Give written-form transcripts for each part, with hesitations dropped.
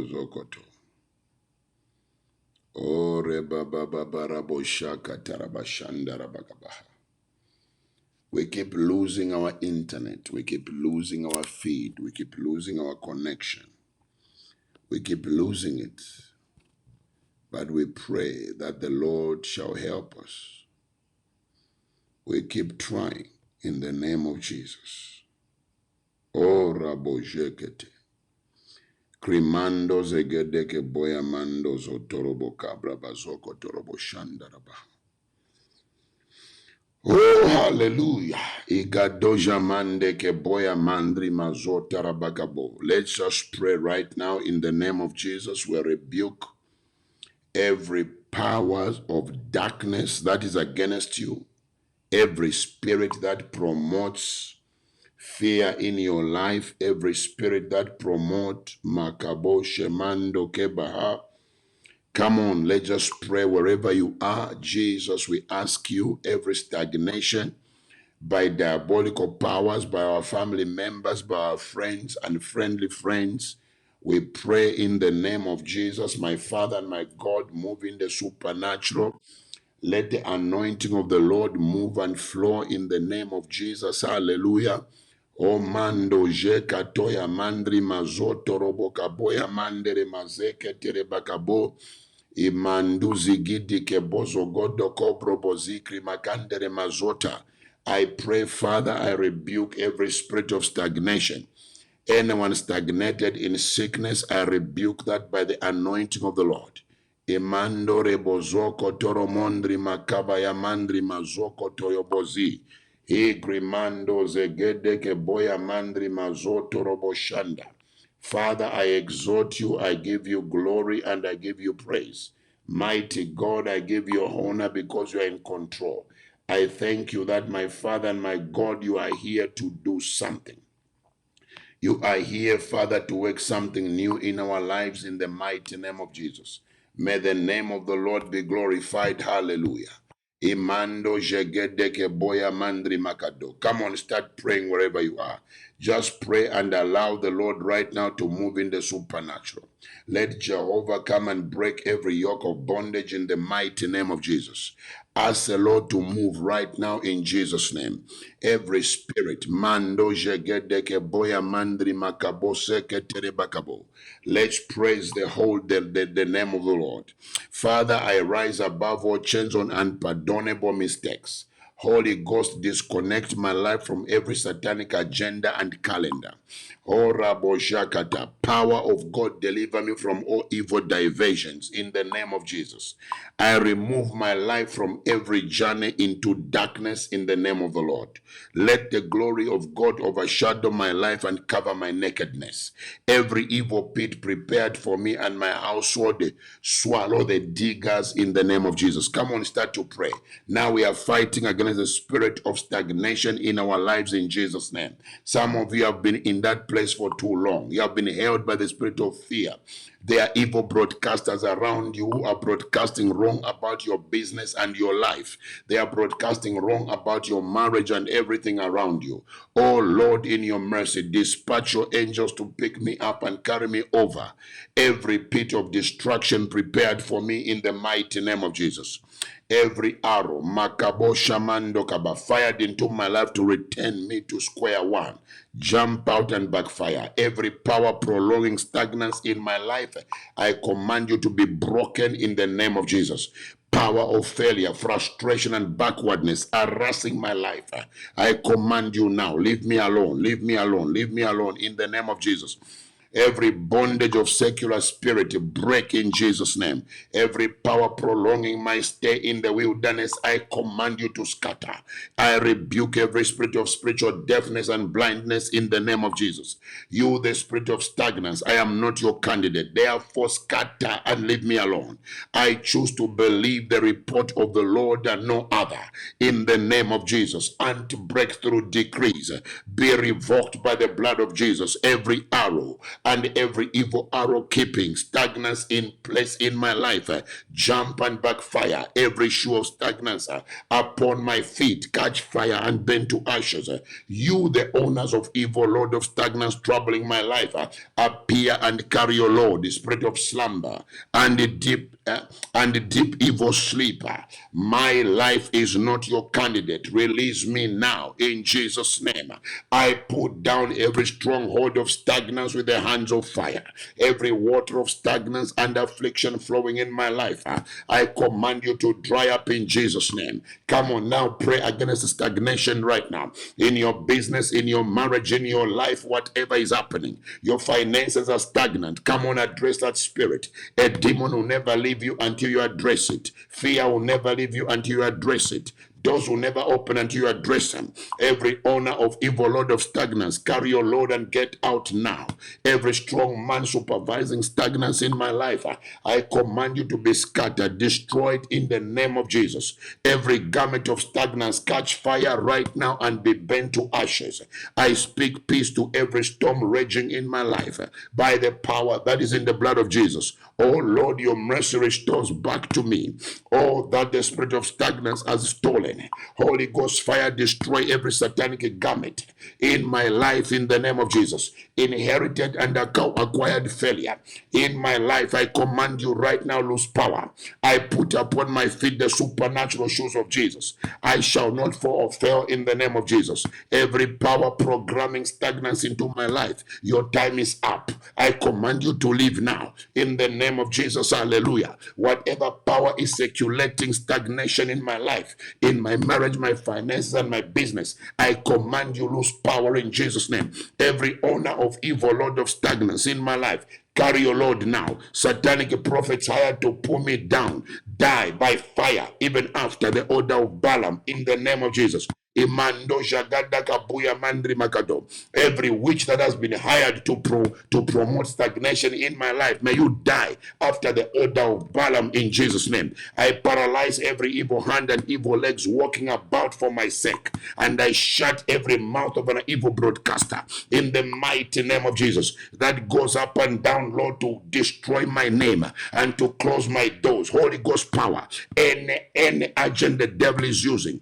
Zokoto. Ore baba baba rabo shaka tarabashanda rabakabaha. We keep losing our internet. We keep losing our feed. We keep losing our connection. We keep losing it. But we pray that the Lord shall help us. We keep trying in the name of Jesus. Oh rabo jekete. Krimando zegedeke boyamando zotorobo kabra bazoko torobo shandarabaha. Oh, hallelujah. Igadoja mande ke boya mandri mazota rabakabo. Let's just pray right now in the name of Jesus. We rebuke every powers of darkness that is against you. Every spirit that promotes fear in your life. Every spirit that promotes makabo shemando kebaha. Come on, let's just pray wherever you are. Jesus, we ask you every stagnation by diabolical powers, by our family members, by our friends and friendly friends. We pray in the name of Jesus, my Father and my God, move in the supernatural. Let the anointing of the Lord move and flow in the name of Jesus. Hallelujah. O mando je katoya mandri mazoto robo kaboya mandere mazeke tere bakabo. Imanduzi gidi kebozo godo kobro bozikri makandere mazota. I pray, Father, I rebuke every spirit of stagnation. Anyone stagnated in sickness, I rebuke that by the anointing of the Lord. Imando rebozoko toromondri makabaya mandri mazoko toyobozi. Igrimando zegede keboya mandri mazoto roboshanda. Father, I exhort you, I give you glory, and I give you praise. Mighty God, I give you honor because you are in control. I thank you that my Father and my God, you are here to do something. You are here, Father, to work something new in our lives in the mighty name of Jesus. May the name of the Lord be glorified. Hallelujah. Imando jegedeke boya mandri makado. Come on, start praying wherever you are. Just pray and allow the Lord right now to move in the supernatural. Let Jehovah come and break every yoke of bondage in the mighty name of Jesus. Ask the Lord to move right now in Jesus' name. Every spirit, mando jegedeke boya mandri makabo seke bakabo. Let's praise the name of the Lord. Father, I rise above all chains on unpardonable mistakes. Holy Ghost, disconnect my life from every satanic agenda and calendar. Oh, Rabo Shakata, power of God, deliver me from all evil diversions in the name of Jesus. I remove my life from every journey into darkness in the name of the Lord. Let the glory of God overshadow my life and cover my nakedness. Every evil pit prepared for me and my household, swallow the diggers in the name of Jesus. Come on, start to pray. Now we are fighting against the spirit of stagnation in our lives in Jesus' name. Some of you have been in that place for too long. You have been held by the spirit of fear. There are evil broadcasters around you who are broadcasting wrong about your business and your life. They are broadcasting wrong about your marriage and everything around you. Oh Lord, in your mercy, dispatch your angels to pick me up and carry me over every pit of destruction prepared for me in the mighty name of Jesus. Every arrow, makabo shamando kaba, fired into my life to return me to square one. Jump out and backfire. Every power prolonging stagnancy in my life, I command you to be broken in the name of Jesus. Power of failure, frustration, and backwardness harassing my life. I command you now, leave me alone, leave me alone, leave me alone in the name of Jesus. Every bondage of secular spirit break in Jesus' name. Every power prolonging my stay in the wilderness, I command you to scatter. I rebuke every spirit of spiritual deafness and blindness in the name of Jesus. You, the spirit of stagnance, I am not your candidate. Therefore, scatter and leave me alone. I choose to believe the report of the Lord and no other in the name of Jesus. And breakthrough decrees be revoked by the blood of Jesus. Every arrow and every evil arrow keeping stagnance in place in my life, jump and backfire. Every shoe of stagnance upon my feet, catch fire and burn to ashes. You, the owners of evil, Lord of stagnance troubling my life, appear and carry your load, the spirit of slumber and the deep evil sleeper. My life is not your candidate. Release me now in Jesus' name. I put down every stronghold of stagnance with the hands of fire. Every water of stagnance and affliction flowing in my life, I command you to dry up in Jesus' name. Come on now, pray against stagnation right now. In your business, in your marriage, in your life, whatever is happening. Your finances are stagnant. Come on, address that spirit. A demon will never leave you until you address it. Fear will never leave you until you address it. Doors will never open until you address them. Every owner of evil, Lord of stagnance, carry your load and get out now. Every strong man supervising stagnance in my life, I command you to be scattered, destroyed in the name of Jesus. Every garment of stagnance, catch fire right now and be bent to ashes. I speak peace to every storm raging in my life by the power that is in the blood of Jesus. Oh Lord, your mercy restores back to me all that the spirit of stagnance has stolen. Holy Ghost fire, destroy every satanic garment in my life in the name of Jesus. Inherited and acquired failure in my life, I command you right now, lose power. I put upon my feet the supernatural shoes of Jesus. I shall not fall or fail in the name of Jesus. Every power programming stagnancy into my life, your time is up. I command you to leave now in the name of Jesus. Hallelujah. Whatever power is circulating stagnation in my life, in my marriage, my finances, and my business, I command you lose power in Jesus' name. Every owner of evil, Lord of stagnancy in my life, carry your load now. Satanic prophets hired to pull me down, die by fire, even after the order of Balaam, in the name of Jesus. Imando jagada kabuya mandri makado. Every witch that has been hired to promote stagnation in my life, may you die after the order of Balaam in Jesus' name. I paralyze every evil hand and evil legs walking about for my sake, and I shut every mouth of an evil broadcaster in the mighty name of Jesus that goes up and down, Lord, to destroy my name and to close my doors. Holy Ghost power, any agent the devil is using,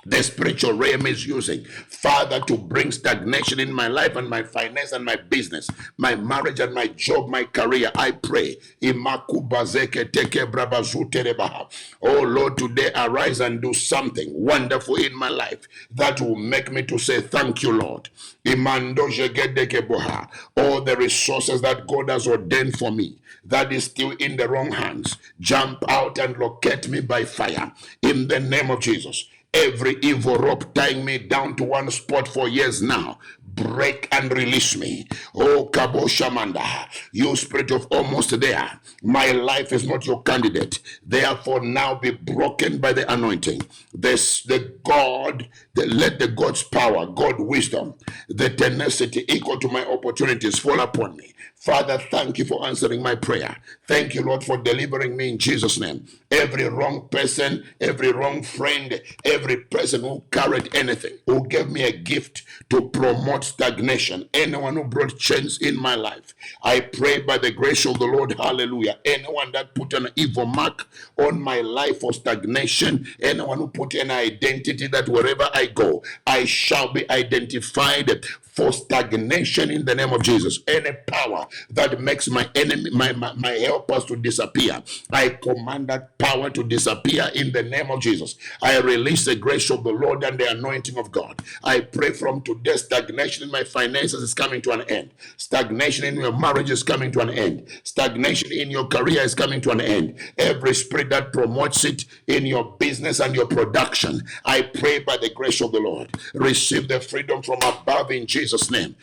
the spiritual realm is using, Father, to bring stagnation in my life and my finance and my business, my marriage and my job, my career, I pray. Oh Lord, today arise and do something wonderful in my life that will make me to say thank you, Lord. All the resources that God has ordained for me that is still in the wrong hands, jump out and locate me by fire in the name of Jesus. Every evil rope tying me down to one spot for years now, break and release me. Oh, Kabo Shamanda, you spirit of almost there. My life is not your candidate. Therefore, now be broken by the anointing. Let the God's power, God wisdom, the tenacity equal to my opportunities fall upon me. Father, thank you for answering my prayer. Thank you, Lord, for delivering me in Jesus' name. Every wrong person, every wrong friend, every person who carried anything, who gave me a gift to promote stagnation, anyone who brought change in my life, I pray by the grace of the Lord, hallelujah. Anyone that put an evil mark on my life for stagnation, anyone who put an identity that wherever I go, I shall be identified for stagnation in the name of Jesus. Any power that makes my enemy, my helpers to disappear, I command that power to disappear in the name of Jesus. I release the grace of the Lord and the anointing of God. I pray from today, stagnation in my finances is coming to an end. Stagnation in your marriage is coming to an end. Stagnation in your career is coming to an end. Every spirit that promotes it in your business and your production, I pray by the grace of the Lord, receive the freedom from above in Jesus' name.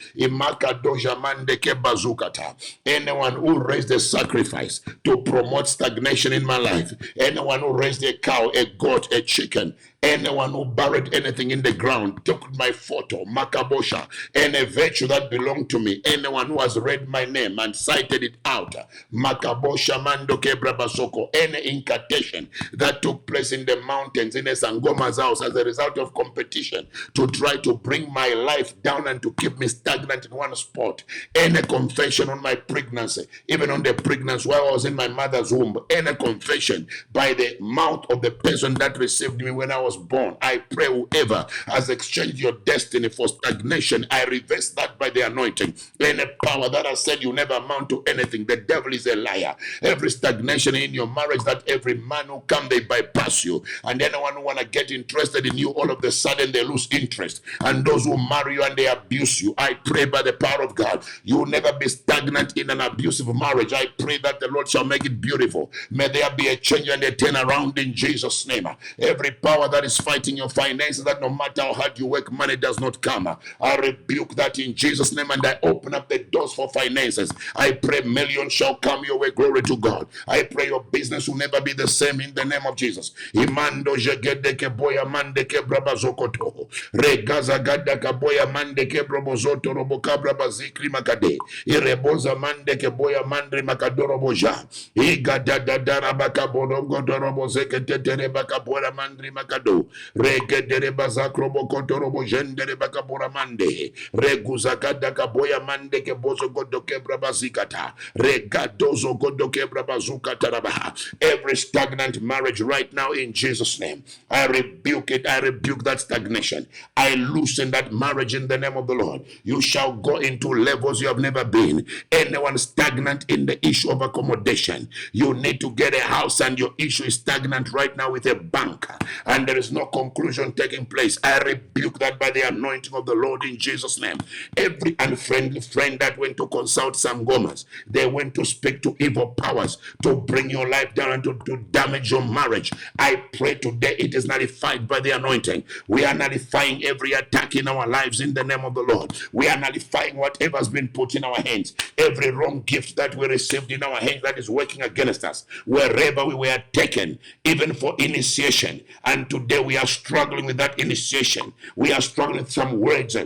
Anyone who raised a sacrifice to promote stagnation in my life, anyone who raised a cow, a goat, a chicken, Anyone who buried anything in the ground, took my photo, Makabosha, any virtue that belonged to me, anyone who has read my name and cited it out, Makabosha Mando Kebrabasoko, any incantation that took place in the mountains in a Sangoma's house as a result of competition to try to bring my life down and to keep me stagnant in one spot, any confession on my pregnancy, even on the pregnancy while I was in my mother's womb, any confession by the mouth of the person that received me when I was born, I pray whoever has exchanged your destiny for stagnation, I reverse that by the anointing. Any power that has said you never amount to anything, the devil is a liar. Every stagnation in your marriage, that every man who come, they bypass you, and anyone who want to get interested in you, all of a sudden they lose interest, and those who marry you and they abuse you, I pray by the power of God, you will never be stagnant in an abusive marriage. I pray that the Lord shall make it beautiful. May there be a change and a turnaround in Jesus' name. Every power that is fighting your finances, that no matter how hard you work, money does not come, I rebuke that in Jesus' name, and I open up the doors for finances. I pray millions shall come your way. Glory to God. I pray your business will never be the same in the name of Jesus. Imando jegedeke boya mandeke brabazokoto. Regaza gadaka boya mandeke brobozoto robokabra bazikri makade. Ireboza mandeke boya mandri makadoro boja. Igadadadara bakabono godoro bozeke tetere bakabora mandri makado. Regedere bazakro bokotoro bojendere bakabora mande. Reguza gadaka boya mandeke bozo godoke brabazikata. Regadozo godoke brabazukata rabaha. Every stagnant marriage right now in Jesus' name, I rebuke it. I rebuke that stagnation. I loosen that marriage in the name of the Lord. You shall go into levels you have never been. Anyone stagnant in the issue of accommodation, you need to get a house and your issue is stagnant right now with a bank and there is no conclusion taking place. I rebuke that by the anointing of the Lord in Jesus' name. Every unfriendly friend that went to consult some gomas, they went to speak to evil powers to bring your life down and to damage your marriage. I pray today it is nullified by the anointing. We are nullifying every attack in our lives in the name of the Lord. We are nullifying whatever has been put in our hands. Every wrong gift that we received in our hands that is working against us, wherever we were taken, even for initiation. And today we are struggling with that initiation. We are struggling with some words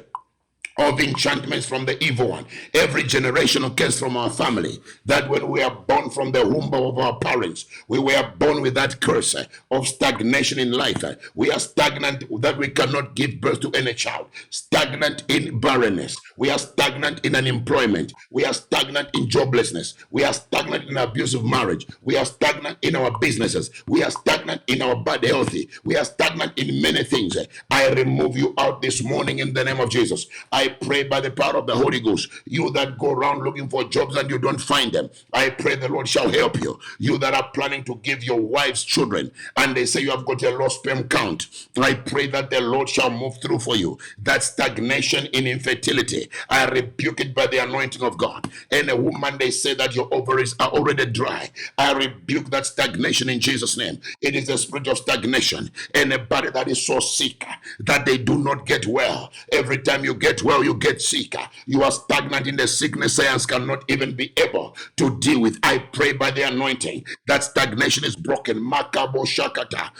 of enchantments from the evil one. Every generational curse from our family, that when we are born from the womb of our parents, we were born with that curse of stagnation in life. We are stagnant, that we cannot give birth to any child. Stagnant in barrenness. We are stagnant in unemployment. We are stagnant in joblessness. We are stagnant in abusive marriage. We are stagnant in our businesses. We are stagnant in our body healthy. We are stagnant in many things. I remove you out this morning in the name of Jesus. I pray by the power of the Holy Ghost, you that go around looking for jobs and you don't find them, I pray the Lord shall help you. You that are planning to give your wives children and they say you have got a low sperm count, I pray that the Lord shall move through for you. That stagnation in infertility, I rebuke it by the anointing of God. And a woman, they say that your ovaries are already dry, I rebuke that stagnation in Jesus' name. It is the spirit of stagnation. Anybody that is so sick that they do not get well, every time you get well, you get sick. You are stagnant in the sickness science cannot even be able to deal with. I pray by the anointing that stagnation is broken. Makabo shakata.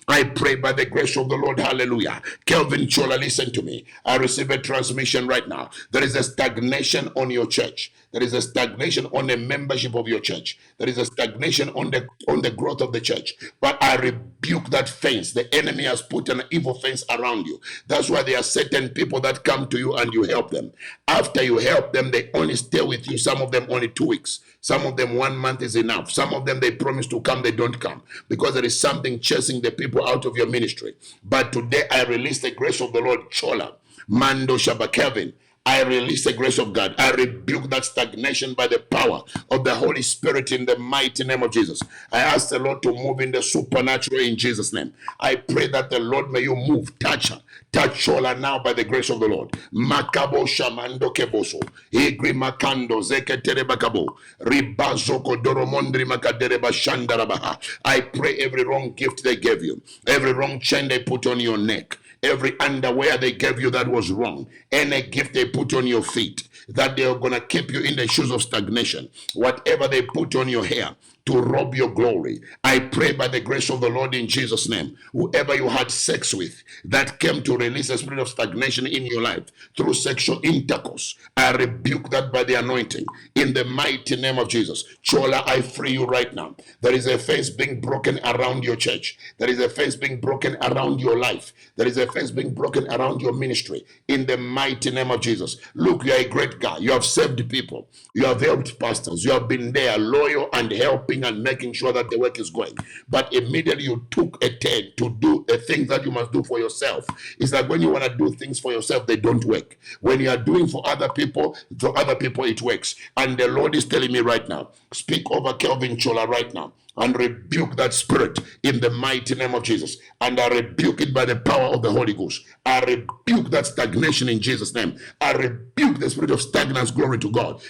I pray by the grace of the Lord. Hallelujah. Kelvin Chola, listen to me. I receive a transmission right now. There is a stagnation on your church. There is a stagnation on the membership of your church. There is a stagnation on the growth of the church. But I rebuke that fence. The enemy has put an evil fence around you. That's why there are certain people that come to you and you help them. After you help them, they only stay with you. Some of them only 2 weeks. Some of them 1 month is enough. Some of them they promise to come, they don't come. Because there is something chasing the people out of your ministry. But today I release the grace of the Lord. Chola, Mando Shaba Kevin, I release the grace of God. I rebuke that stagnation by the power of the Holy Spirit in the mighty name of Jesus. I ask the Lord to move in the supernatural in Jesus' name. I pray that the Lord, may you move, touch her. Touch Shola now by the grace of the Lord. Makabo shamando keboso. Igri makando zeketere bakabo. Ribazoko doromondri makadere bashandarabaha. I pray every wrong gift they gave you, every wrong chain they put on your neck, Every underwear they gave you that was wrong. Any gift they put on your feet, that they are going to keep you in the shoes of stagnation. Whatever they put on your hair to rob your glory, I pray by the grace of the Lord in Jesus' name, whoever you had sex with that came to release a spirit of stagnation in your life through sexual intercourse, I rebuke that by the anointing in the mighty name of Jesus. Chola, I free you right now. There is a face being broken around your church. There is a face being broken around your life. There is a face being broken around your ministry in the mighty name of Jesus. Look, you are a great guy. You have saved people. You have helped pastors. You have been there loyal and helping and making sure that the work is going. But immediately you took a turn to do a thing that you must do for yourself. It's like when you want to do things for yourself, they don't work. When you are doing for other people it works. And the Lord is telling me right now, speak over Kelvin Chola right now and rebuke that spirit in the mighty name of Jesus. And I rebuke it by the power of the Holy Ghost. I rebuke that stagnation in Jesus' name. I rebuke the spirit of stagnance. Glory to God.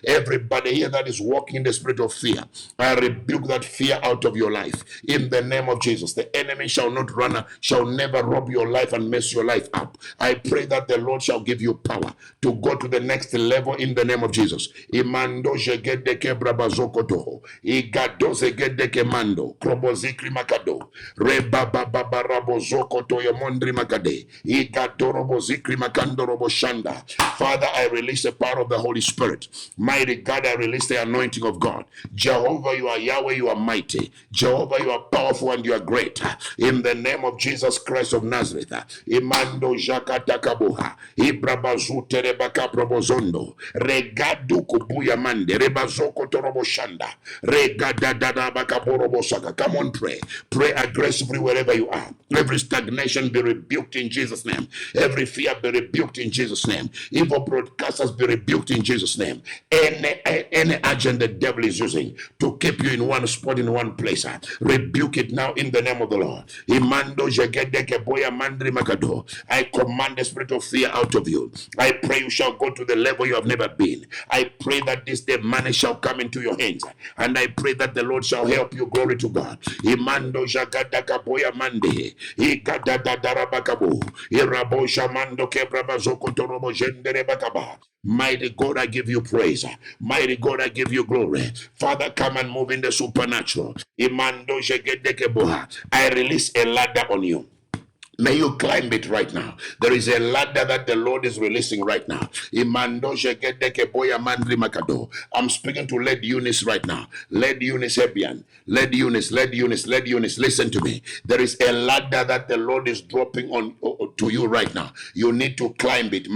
Everybody here that is walking in the spirit of fear, I rebuke that fear out of your life in the name of Jesus. The enemy shall never rob your life and mess your life up. I pray that the Lord shall give you power to go to the next level in the name of Jesus. Imando jegedeke brabazokoto. Igado zegedeke mando. Krobozikri makado. Rebababarabozokoto yamondri makade. Igado robozikri makando roboshanda. Father, I release the power of the Holy Spirit. Mighty God, I release the anointing of God. Jehovah, you are Yahweh, you are mighty. Jehovah, you are powerful and you are great. In the name of Jesus Christ of Nazareth. Imando jakatakabuha. Ibrabazutere Probozondo, Regadu Kubuya Mande, Rebazoko Toroboshanda, Regadada Bakaborobosaka. Come on, pray. Pray aggressively wherever you are. Every stagnation be rebuked in Jesus' name. Every fear be rebuked in Jesus' name. Evil broadcasters be rebuked in Jesus' name. Any agenda the devil is using to keep you in one spot, in one place, rebuke it now in the name of the Lord. Imando Jagedeke Boya Mandri Makado. I command the spirit of fear out of you. I pray you shall go to the level you have never been. I pray that this day money shall come into your hands. And I pray that the Lord shall help you. Glory to God. Imando jagadaka boya mande. Ikadadadarabakabo. Irabo shamando kebrabazoko torobo jendere bakaba. Mighty God, I give you praise. Mighty God, I give you glory. Father, come and move in the supernatural. Imando jagedeke boha. I release a ladder on you. May you climb it right now. There is a ladder that the Lord is releasing right now. I'm speaking to Led Eunice right now. Led Eunice Ebian. Led Eunice. Listen to me. There is a ladder that the Lord is dropping on to you right now. You need to climb it.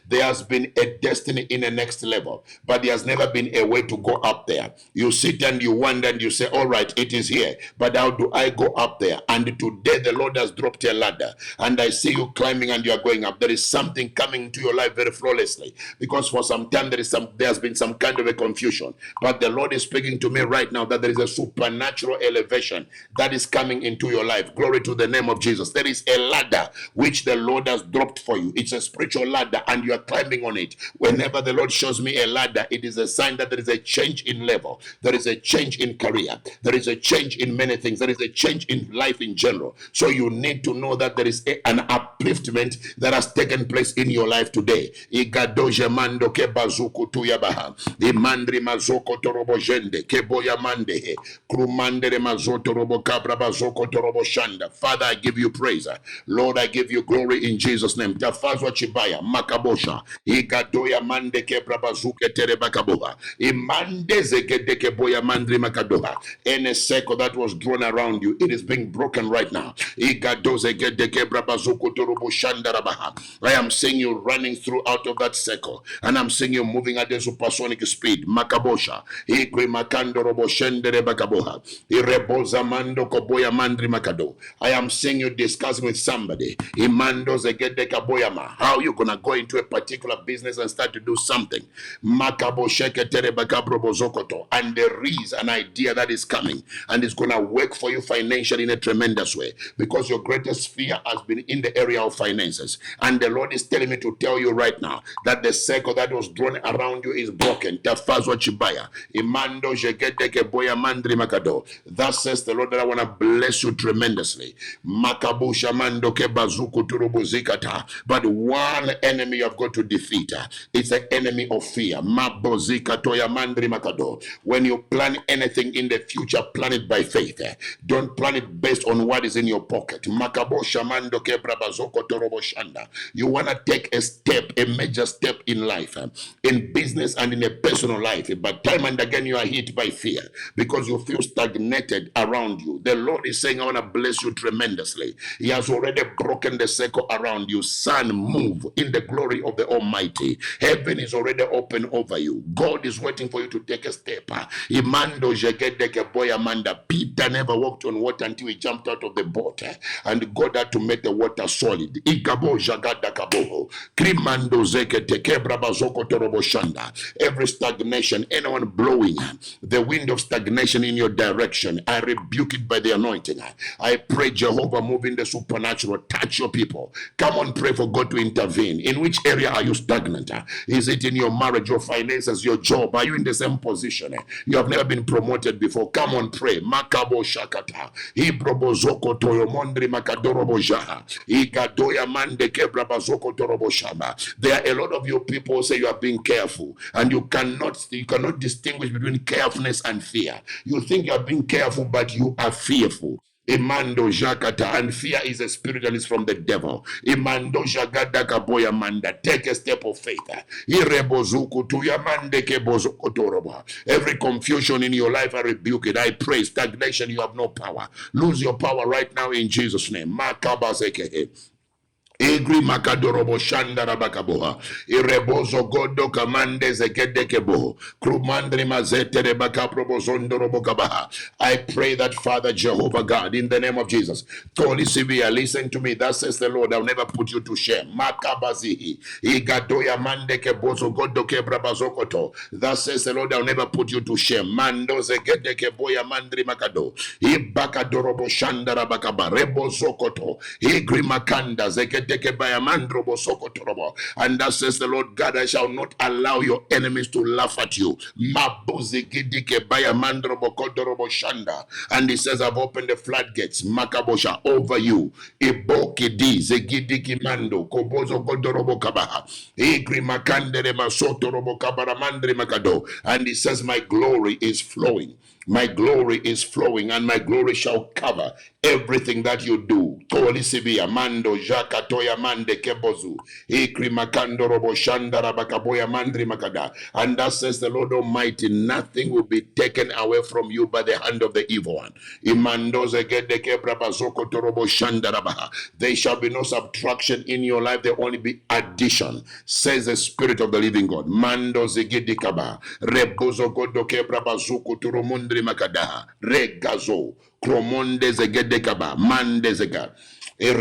There has been a destiny in the next level, but there has never been a way to go up there. You sit and you wonder and you say, all right, it is here, but how do I go up there? And today the Lord has dropped a ladder, and I see you climbing and you are going up. There is something coming into your life very flawlessly, because for some time there has been some kind of a confusion. But the Lord is speaking to me right now that there is a supernatural elevation that is coming into your life. Glory to the name of Jesus. There is a ladder which the Lord has dropped for you. It's a spiritual ladder, and you are climbing on it. Whenever the Lord shows me a ladder, it is a sign that there is a change in level. There is a change in career. There is a change in many things. There is a change in life in general. So you need to know that there is an upliftment that has taken place in your life today. Igadoje mando ke bazuku tuyabaha. Imandri mazoko torobo jende keboya mande krumandere mazoto robo kabra bazoko torobo shanda. Father, I give you praise. Lord, I give you glory in Jesus' name. Tafazwa chibaya makabosha. Igadoya mande kebra bazuke tere bakaboha. Imande zegede keboya mandri makadoha. Any circle that was drawn around you, it is being broken right now. I am seeing you running through out of that circle, and I'm seeing you moving at a supersonic speed. Makabosha. I am seeing you discussing with somebody. How you gonna go into a particular business and start to do something. And there is an idea that is coming, and it's gonna work for you financially in a tremendous tremendous way, because your greatest fear has been in the area of finances. And the Lord is telling me to tell you right now that the circle that was drawn around you is broken. Tafazwa chibaya. Imando jegedeke boya mandri makado. Thus says the Lord that I want to bless you tremendously. Makabusha mando ke bazuku turubu zikata. But one enemy you have got to defeat. It's the enemy of fear. Mabozika toya mandri makado. When you plan anything in the future, plan it by faith. Don't plan it based on what is in your pocket. Makabosha mando ke brabazoko torobo shanda. You want to take a step, a major step in life, in business and in a personal life, but time and again you are hit by fear because you feel stagnated around you. The Lord is saying, I want to bless you tremendously. He has already broken the circle around you. Son, move in the glory of the Almighty. Heaven is already open over you. God is waiting for you to take a step. Imando jegedeke boya manda. Peter never walked on water until he jumped out of the boat, and God had to make the water solid. Igabo jagada kaboho. Krimando zeke tekebra bazoko torobo shanda. Every stagnation, anyone blowing the wind of stagnation in your direction, I rebuke it by the anointing. I pray Jehovah move in the supernatural, touch your people. Come on, pray for God to intervene. In which area are you stagnant? Is it in your marriage, your finances, your job? Are you in the same position? You have never been promoted before. Come on, pray. Makabo shakata. Ibrobo zoko toyo mondri makadorobo jaha. Igadoya mande kebra bazoko torobo shaba. There are a lot of you people say you are being careful, and you cannot distinguish between carefulness and fear. You think you are being careful, but you are fearful. Imando jakata, and fear is a spirit and it's from the devil. Imando jagada kaboya manda. Take a step of faith. Irebozuku tu yamande kebozoko toroba. Every confusion in your life, I rebuke it. I pray stagnation, you have no power. Lose your power right now in Jesus' name. Makabazeke. Egri makadorobo shandara bakaboha. Irebozo godo kamande zegedekebo. Krumandri mazete rebakaprobo zondorobo kabaha. I pray that, Father Jehovah God, in the name of Jesus, Holy Sivia, listen to me. That says the Lord, I'll never put you to shame. Makabazihi. Igadoya mande kebozo godo kebrabazokoto. That says the Lord, I'll never put you to shame. Mando zegedekeboya mandri makado. Ibakadorobo shandara bakaba. Rebo zokoto. Igri makanda zegedekebo. And that says the Lord God, I shall not allow your enemies to laugh at you. And he says, I've opened the floodgates makabosha over you. And he says, my glory is flowing. My glory is flowing, and my glory shall cover everything that you do. Toli Sibia, Mando, Jaka, Toya, Mande, Kebozu, Ikri, Makando, Robo, Shanda, Rabakaboya, Mandri, Makada. And that says the Lord Almighty, nothing will be taken away from you by the hand of the evil one. Imando, Zegede, Kebraba, Zoko, Torobo, Shanda, Rabaha. There shall be no subtraction in your life, there will only be addition, says the Spirit of the living God. Mando, Zegede, Kaba, Rebozo, Godo, Kebraba, Zuko, Turumundi, Makadaha, Regazo, Kromonde Zegedekaba, Mande Zega. Father,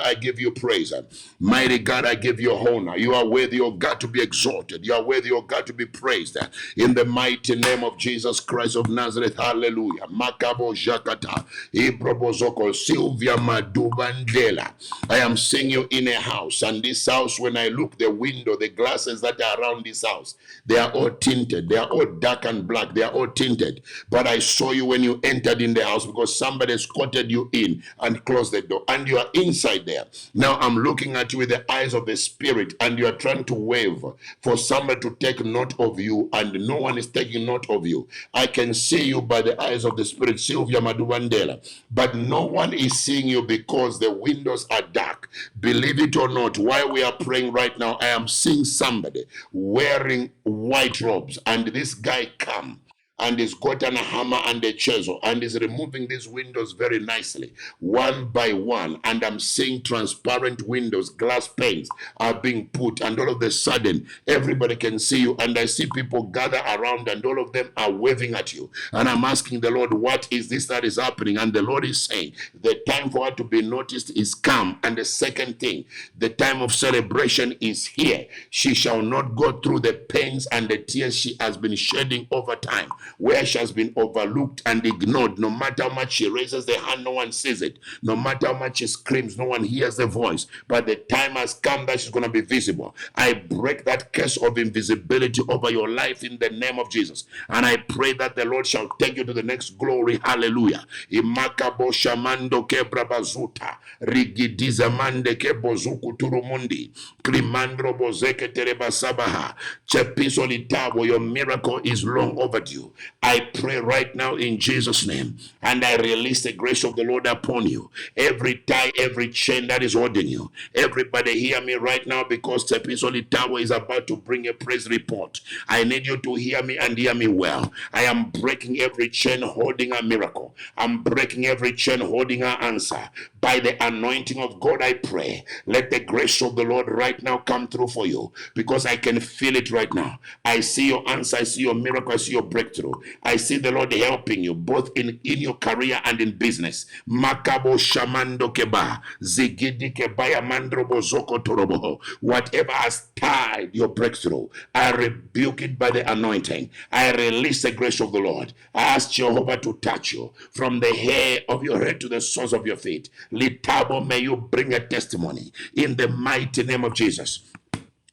I give you praise. Mighty God, I give you honor. You are worthy, O God, to be exalted. You are worthy, O God, to be praised. In the mighty name of Jesus Christ of Nazareth, hallelujah. Makabo Jakata, Ibrobozoko, Sylvia Madubandela. I am seeing you in a house, and this house, when I look, the window, the glasses that are around this house, they are all tinted. They are all dark and black. They are all tinted. But I saw you when you entered in the house because somebody escorted you in and closed the door, and you are inside there. Now I'm looking at you with the eyes of the Spirit, and you are trying to wave for somebody to take note of you, and no one is taking note of you. I can see you by the eyes of the Spirit, Sylvia Madubandela, but no one is seeing you because the windows are dark. Believe it or not, while we are praying right now, I am seeing somebody wearing white robes, and this guy come and he's gotten a hammer and a chisel and is removing these windows very nicely, one by one. And I'm seeing transparent windows, glass panes are being put, and all of a sudden, everybody can see you. And I see people gather around, and all of them are waving at you. And I'm asking the Lord, what is this that is happening? And the Lord is saying, the time for her to be noticed is come. And the second thing, the time of celebration is here. She shall not go through the pains and the tears she has been shedding over time. where she has been overlooked and ignored. No matter how much she raises the hand, no one sees it. No matter how much she screams, no one hears the voice. But the time has come that she's going to be visible. I break that curse of invisibility over your life in the name of Jesus. And I pray that the Lord shall take you to the next glory. Hallelujah. Imakabo shamando kebrabazuta. Rigidiza mande kebozuku turumundi. Klimandro bozeke terebasabaha. Chepiso litabo. Your miracle is long overdue. I pray right now in Jesus' name. And I release the grace of the Lord upon you. Every tie, every chain that is holding you. Everybody hear me right now, because Chepiso litabo is about to bring a praise report. I need you to hear me and hear me well. I am breaking every chain holding a miracle. I'm breaking every chain holding an answer. By the anointing of God, I pray. Let the grace of the Lord right now come through for you, because I can feel it right now. I see your answer. I see your miracle. I see your breakthrough. I see the Lord helping you both in your career and in business. Makabo shamando keba. Zigidi kebaya mandrobo zoko torobo. Whatever has tied your breakthrough, I rebuke it by the anointing. I release the grace of the Lord. I ask Jehovah to touch you from the hair of your head to the soles of your feet. Litabo, may you bring a testimony in the mighty name of Jesus.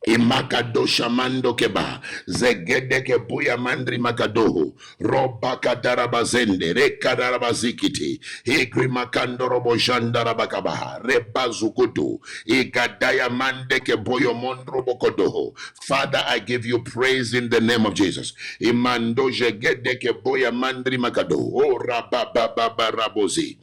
Imakado shamando keba zegede kebuya mandri makadoho roba kadarabazende rekadarabazikiti igri makando robo jandarabakabaha rebazukutu igadaya mande keboyo mondro bokodoho. Father, I give you praise in the name of Jesus. Imando jegede keboya mandri makadoho rabababarabozi.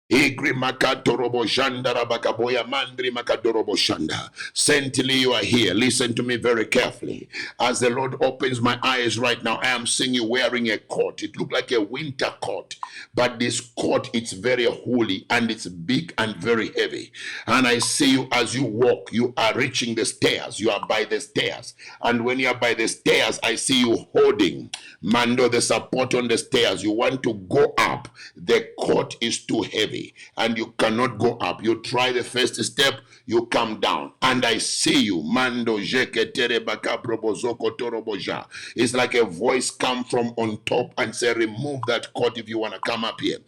Igri makatorobo shanda rabakaboya mandri makadorobo shanda. Saintly, you are here. Listen to me very carefully. As the Lord opens my eyes right now, I am seeing you wearing a coat. It looks like a winter coat, but this coat, it's very holy and it's big and very heavy. And I see you as you walk, you are reaching the stairs. You are by the stairs. And when you are by the stairs, I see you holding, Mando, the support on the stairs. You want to go up. The coat is too heavy and you cannot go up. You try the first step, you come down. And I see you, Mando Jeketere Bakabrobozoko Toroboja. It's like a voice come from on top and say, remove that coat if you want to come up here.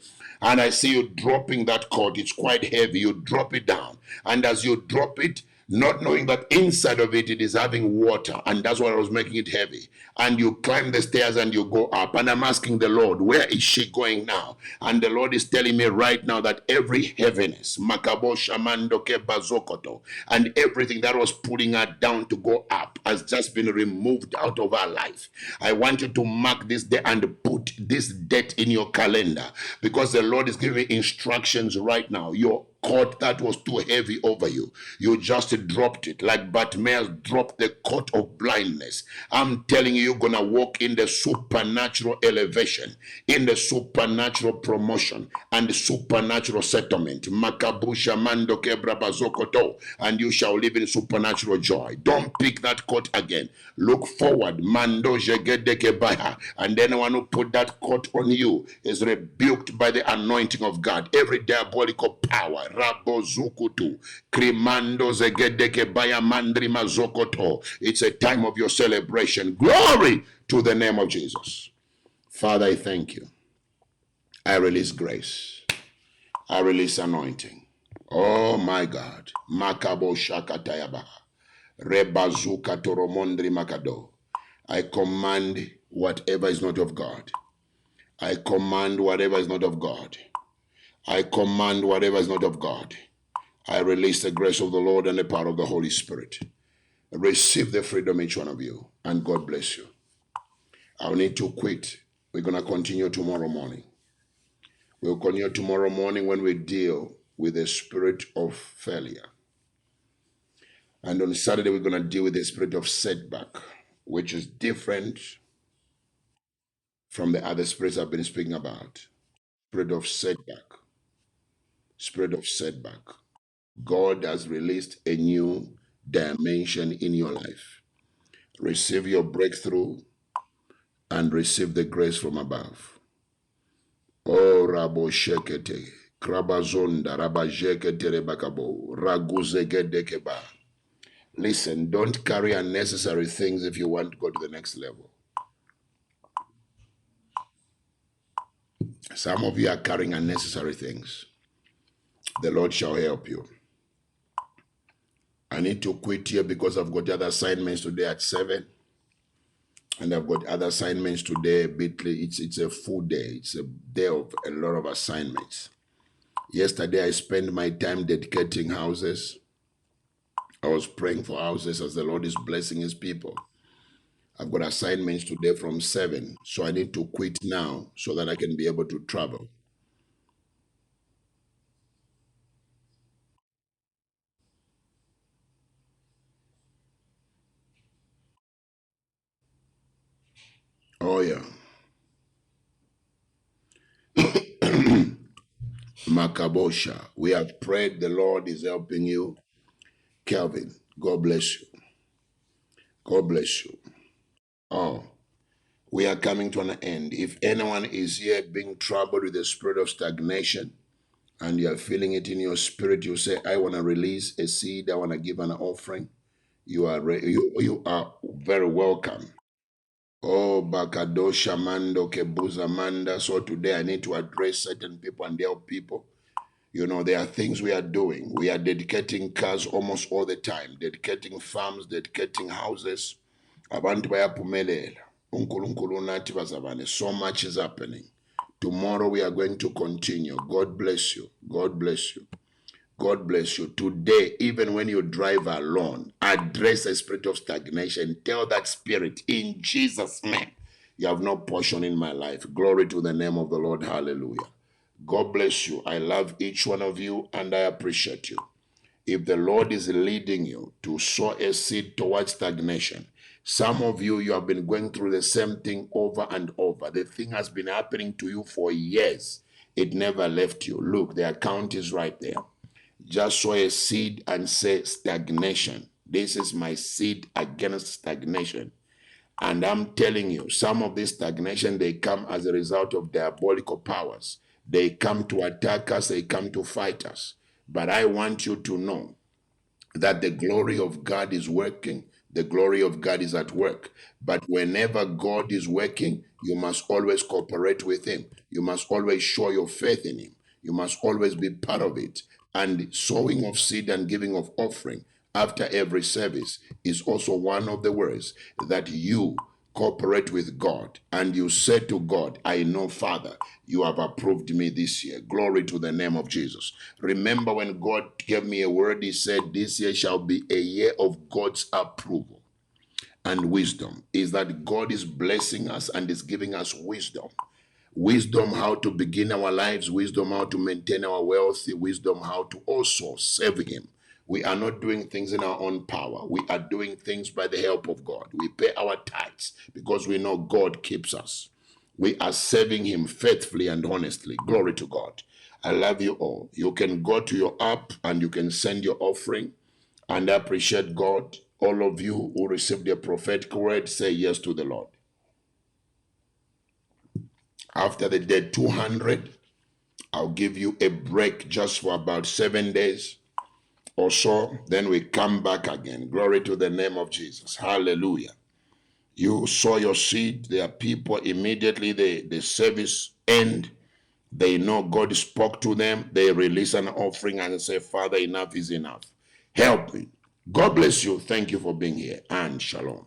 And I see you dropping that cord. It's quite heavy. You drop it down. And as you drop it, not knowing that inside of it, it is having water. And that's what was making it heavy. And you climb the stairs and you go up. And I'm asking the Lord, where is she going now? And the Lord is telling me right now that every heaviness, Makabo Shamando Kebazokoto, and everything that was pulling her down to go up has just been removed out of her life. I want you to mark this day and put this date in your calendar, because the Lord is giving me instructions right now. Your coat that was too heavy over you, you just dropped it, like Bartimaeus dropped the coat of blindness. I'm telling you, you're gonna walk in the supernatural elevation, in the supernatural promotion, and the supernatural settlement. Makabusha mando kebrabazokoto, and you shall live in supernatural joy. Don't pick that coat again. Look forward, mando jegedekebaya, and then one who put that coat on you is rebuked by the anointing of God. Every diabolical power, Rabo Zukutu, Krimando Zegedeke Baya Mandri Mazokoto. It's a time of your celebration. Glory to the name of Jesus. Father, I thank you. I release grace. I release anointing. Oh my God. Makabo Shakatayaba. Rebazuka Toromondri Makado. I command whatever is not of God. I command whatever is not of God. I command whatever is not of God. I release the grace of the Lord and the power of the Holy Spirit. Receive the freedom, each one of you, and God bless you. I'll need to quit. We're going to continue tomorrow morning. We'll continue tomorrow morning when we deal with the spirit of failure. And on Saturday, we're going to deal with the spirit of setback, which is different from the other spirits I've been speaking about. Spirit of setback. Spirit of setback. God has released a new dimension in your life. Receive your breakthrough and receive the grace from above. Oh, Rabo Shekete, Krabazonda, Rabajekete Rebakabo, Raguzegedekeba. Listen, don't carry unnecessary things if you want to go to the next level. Some of you are carrying unnecessary things. The Lord shall help you. I need to quit here because I've got other assignments today at 7. And I've got other assignments today. It's a full day. It's a day of a lot of assignments. Yesterday, I spent my time dedicating houses. I was praying for houses as the Lord is blessing his people. I've got assignments today from 7. So I need to quit now so that I can be able to travel. Oh, yeah. Makabosha. We have prayed. The Lord is helping you. Kelvin, God bless you. God bless you. Oh, we are coming to an end. If anyone is here being troubled with the spirit of stagnation and you are feeling it in your spirit, you say, I want to release a seed, I want to give an offering. You are very welcome. Oh, Bakadosha Mando Kebuzamanda. So today I need to address certain people and help people. You know, there are things we are doing. We are dedicating cars almost all the time, dedicating farms, dedicating houses. Abantu bayaphumelela. uNkulunkulu nathi bazalwane. So much is happening. Tomorrow we are going to continue. God bless you. God bless you. God bless you. Today, even when you drive alone, address the spirit of stagnation. Tell that spirit, in Jesus' name, you have no portion in my life. Glory to the name of the Lord. Hallelujah. God bless you. I love each one of you and I appreciate you. If the Lord is leading you to sow a seed towards stagnation, some of you, you have been going through the same thing over and over. The thing has been happening to you for years. It never left you. Look, the account is right there. Just sow a seed and say stagnation. This is my seed against stagnation. And I'm telling you, some of this stagnation, they come as a result of diabolical powers. They come to attack us, they come to fight us. But I want you to know that the glory of God is working. The glory of God is at work. But whenever God is working, you must always cooperate with him. You must always show your faith in him. You must always be part of it. And sowing of seed and giving of offering after every service is also one of the ways that you cooperate with God and you say to God, I know, Father, you have approved me this year. Glory to the name of Jesus. Remember when God gave me a word, he said, this year shall be a year of God's approval and wisdom. Is that God is blessing us and is giving us wisdom. Wisdom how to begin our lives, wisdom how to maintain our wealth, wisdom how to also serve him. We are not doing things in our own power. We are doing things by the help of God. We pay our tithes because we know God keeps us. We are serving him faithfully and honestly. Glory to God. I love you all. You can go to your app and you can send your offering. And I appreciate God. All of you who received the prophetic word, say yes to the Lord. After the day 200, I'll give you a break just for about 7 days or so. Then we come back again. Glory to the name of Jesus. Hallelujah. You sow your seed. There are people immediately the service end. They know God spoke to them. They release an offering and say, Father, enough is enough. Help me. God bless you. Thank you for being here. And shalom.